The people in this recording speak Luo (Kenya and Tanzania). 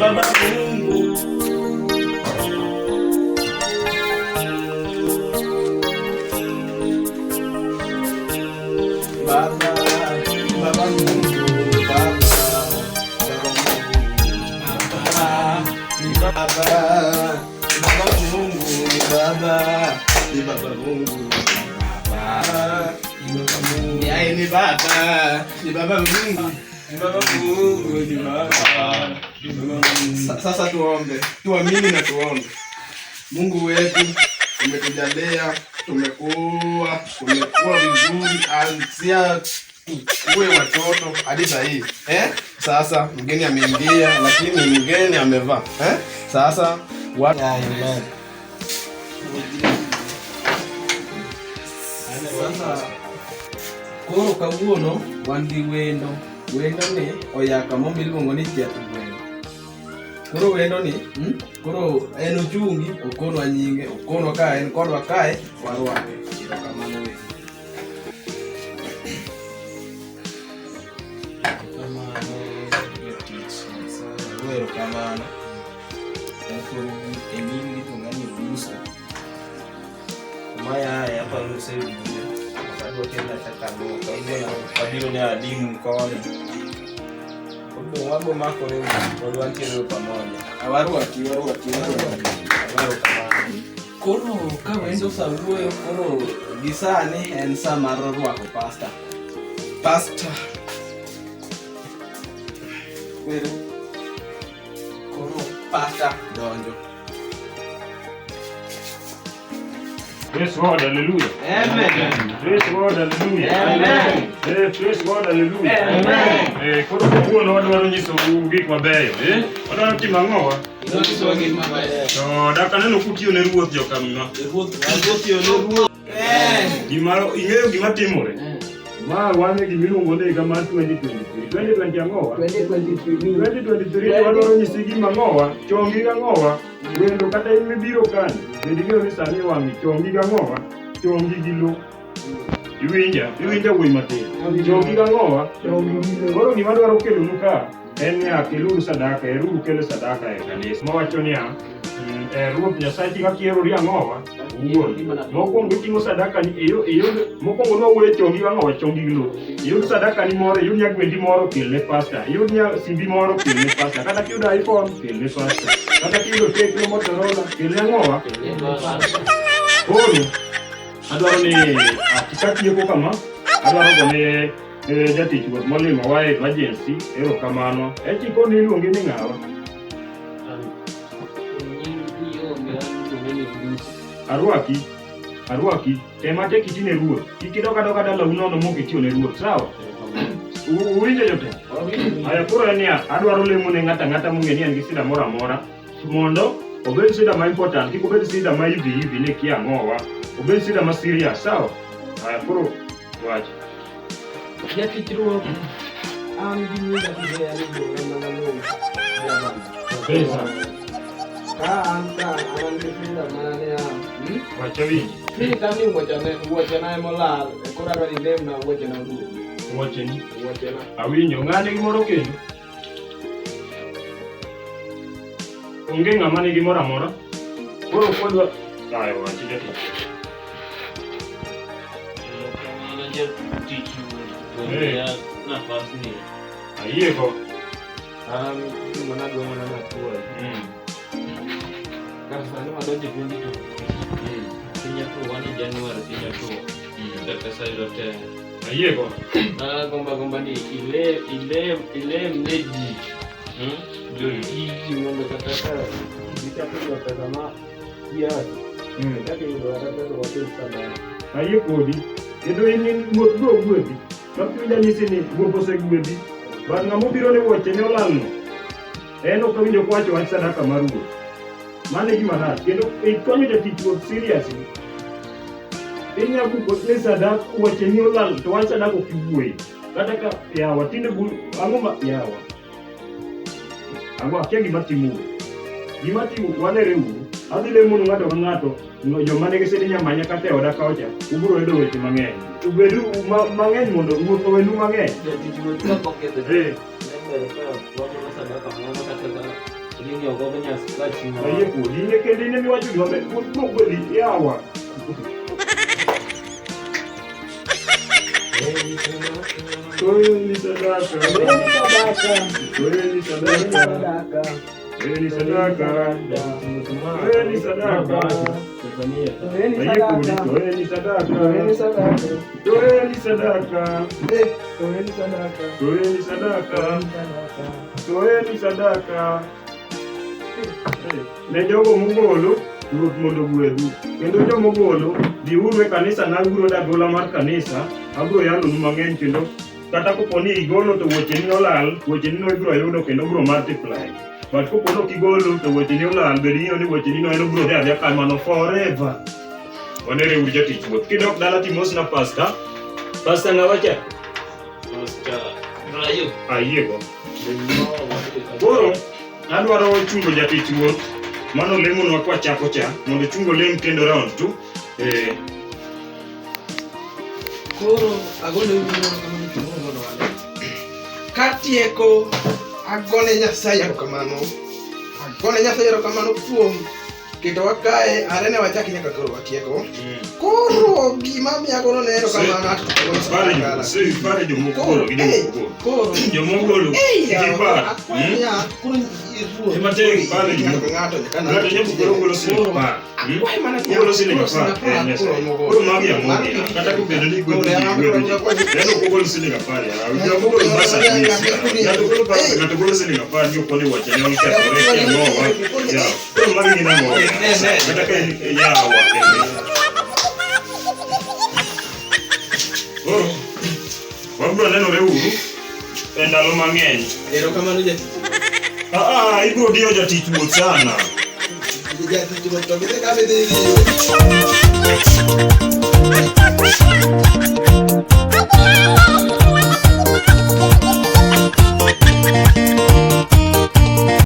Baba Mungu. Baba, Baba Mungu, Baba Mungu, Baba Mungu, ni Baba Mungu. Sasa tuombe, tuamini na tuombe. Mungu wetu, umetujalia, tumekuwa vizuri, anzia uwe watoto hadi saa hii. Sasa mgeni ameingia, lakini mgeni amevaa. Sasa what? Amen. Sasa koro kawuono wan gi wendo ni oyaka miluongo ni Jatend Wendo. Koro wendo ni koro en ochungi, okonwa nyinge, okonwa ka en kodwa kae, warwake. Kamano wendo. Wero kamano. Emili tungani busa. Maya hapa ruseli. Kadwa kenda chakalo. Kabiro ni adimu kone. Odo wago mako leo kwa kero pamoja. Warwaki. Wero kamano. Koro ka wendo sawuoyo koro gisani en sa mar rwako pastor. Wero koro pastor donjo. Praise God, hallelujah. Amen. Praise God, hallelujah. Amen. Praise God, hallelujah. Amen. Koro kuono wadwaro nyiso gik mabeyo. Wadwaro timo ang'owa? Nyiso gik mabeyo. To dak aneno kutiyo ne ruoth jokamna. Ruoth tiyo ne ruoth. Ing'eyo gima timore? Ma wan e gimiluongo ni higa mar 2023. 2020 ang'owa? 2023 wadwaro nyisi gima ang'owa, chongi gang'owa, wendo kata in mibiro kanyo. Bende ing'eyo ni sani wang'i chongi gang'owa, chongi gi lo. Iwinja wuoyi matin. Chongi gang'owa, koro gima dwaro kelonu ka en niya, keluru sadaka, eruru kelo sadaka e kanisa. Mawacho niya, Ruoth Nyasaye kaka kierori ang'owa, wuon. Mokwongo iting'o sadaka ni mokwongo nwawuoyo chongi gang'owa, chongi gi lo. Iyud sadaka ni moro, iyud nyagwendi moro, kelne pastor. Iyud simbi moro, kelne pastor. Kata kiyudo iPhone, kelne pastor. Kata kiyudo Tecno Motorola, kelne ang'owa. Koro, adwaro ni kisatieko kama, adwaro gone jatich ruoth molimo wa emergency, erokamano. Echikoni iluongi ni ng'awa? Arwaki, tema te kitine ruoth. Kikidoka dala unono mok itiyo ne ruoth, sawa? Uwinjo jotelo? Aya koro en niya, adwaro lemo ne ng'ata mong'e ni en gi sida moro amora, mondo obed sida ma important, kik obed sida ma hivi ne kia ang'owa, obed sida ma serious, sawa? Aya koro wach. Jatich ruoth, an gi nyinga kidea ni bora mana luong. Pesa. Ka an gi sida mana ne Wacha winji. Mimi kami wuoche na molal, koro adwaro ni lemna wuoche na oduogo. Wuoche ni? Wuoche na. Awinjo, ng'ane gimoro kendo? Onge ng'ama nigi moro amora? Koro kodwa... Aya wachi jatich. Ayieko. An mana dwa mana natuo. Kasa no adonjo 22. Pinya tu wani Januari pinya tu. Data side hotel. Ayieko. Gomba ni ile mneji. Ndio hii mondo kata nitapewa pesa ma kiasi. Kati ndio atapata watu sana. Ayekodi. Kendo in muodgo gwedhi. Kapinja nyisi ni guopo segwedhi. Bang' ng'ama obiro ne wuoche ne olalno. En ok awinjo kwacho wach sadaka mar ruoth. Mano e gima rach. Kendo ikonyo jatich ruoth seriously. Inya buko ne sadaka wuoche ni olal to wach sadaka ok iwuoye. Kata ka yawa tinde ang'o ma yawa. Ang'o akia gima timo. Gima timo walere uru. Adhi lemo ng'ato ka ng'ato. Joma nigi sidi nyamanya kata e oda kaocha, ubiro yudo weche mang'eny. Ubedu mang'eny mondo wuotho wenu mang'eny. Jatich ruoth ka poketho. Ini ogo banya scratch na. Aye ko dine kende ne mi wacho gima be ko gweli yawa. Toeni sadaka. Toeni sadaka. Toeni sadaka. Toeni sadaka. Toeni sadaka. Toeni sadaka. Toeni sadaka. Toeni sadaka. Toeni sadaka. Toeni sadaka. Toeni sadaka. Ne jogo mogolo ruoth mondo gwedhu kendo jomo golo diuru e kanisa na guro da gola mar kanisa abro yalo nu mang'eny kendo kata koponi igolo to weche ni olal weche ni no ibro yudo kendo bro multiply but koponi ok igolo to weche ni olal bed ng'iyo ni weche ni no en bro dhi adhiya kamano forever. Wanere uru jatich wuoth kidok dala timos na pasta na wacha Pastor Rayo ayiego koro adwaro chungo jatich wuoth mano lemonwa kwa chako cha mondo chungo lem kendo round 2 koro agone wuoro kamano chungo wale katieko agone Nyasaye erokamano kuom kendo wakae arene wachaki nyaka koro watieko koro gima miyo agone ne erokamano pare jomogolo gi jomogolo giba imategi pale ng'ato nyabugolo golo siling par golo siling par koro magi amogi kata kobedo ni gwedho neno kogolo siling apar jomogolo basa ng'ato golo siling apar gi oponi wache ne okethore king'owa koro magi gin ang'owa kata ka yawa koro wabro nenore uru e ndalo mang'eny. Erokamano jatich. Ibro diyo jatich wuoth sana. Jatich wuoth to gidhi ka bidhi